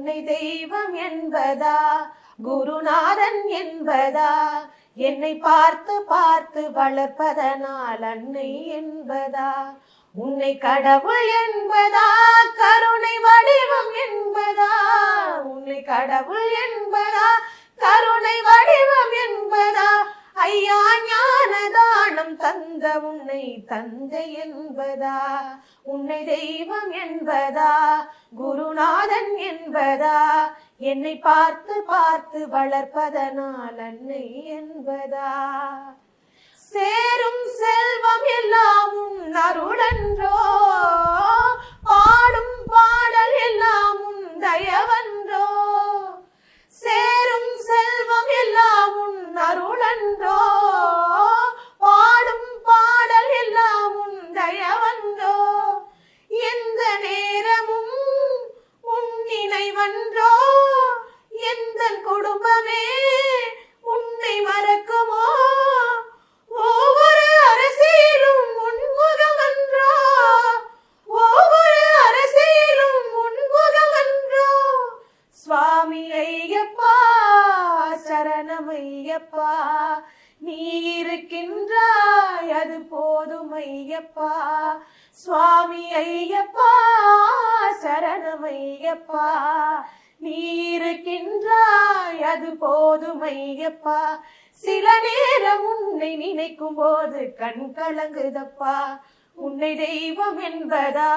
உன்னை தெய்வம் என்பதா குருநாதன் என்பதா என்னை பார்த்து பார்த்து வளர்ப்பதனால் அன்னை என்பதா உன்னை கடவுள் என்பதா கருணை வடிவம் என்பதா உன்னை கடவுள் என்பதா கருணை வடிவம் என்பதா ஐயா ஞானதானம் தந்த உன்னை தந்தை என்பதா உன்னை தெய்வம் என்பதா குருநாதன் என்பதா என்னை பார்த்து பார்த்து வளர்ப்பதனால் அன்னை என்பதா சேரும் செல்வம் எல்லாம் உன் அருளன்றோ பாடும் பாடல் எல்லாம் உன் தயவன்றோ சேரும் செல்வம் எல்லாம் உன் அருளன்றோ பாடும் பாடல் எல்லாம் உன் தயவன்றோ எந்த நேரமும் உன் நினைவன்றோ எந்த குடும்பமே உன்னை மறக்குமோ ஒவ்வொரு அரசியலும் உன்முகமன்றோ ஒவ்வொரு அரசியலும் உன்முகமன்றோ சுவாமி ஐயப்பா சரணம் ஐயப்பா நீ இருக்கின்றாய் அது போதும் ஐயப்பா சுவாமி ஐயப்பா சரணம் ஐயப்பா நீ இருக்கின்றாய் அது போதும் ஐயப்பா சில நேரம் உன்னை நினைக்கும் போது கண் கலங்குதப்பா உன்னை தெய்வம் என்பதா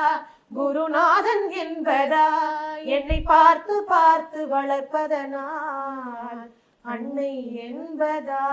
குருநாதன் என்பதா என்னை பார்த்து பார்த்து வளர்ப்பதனால் அன்னை என்பதா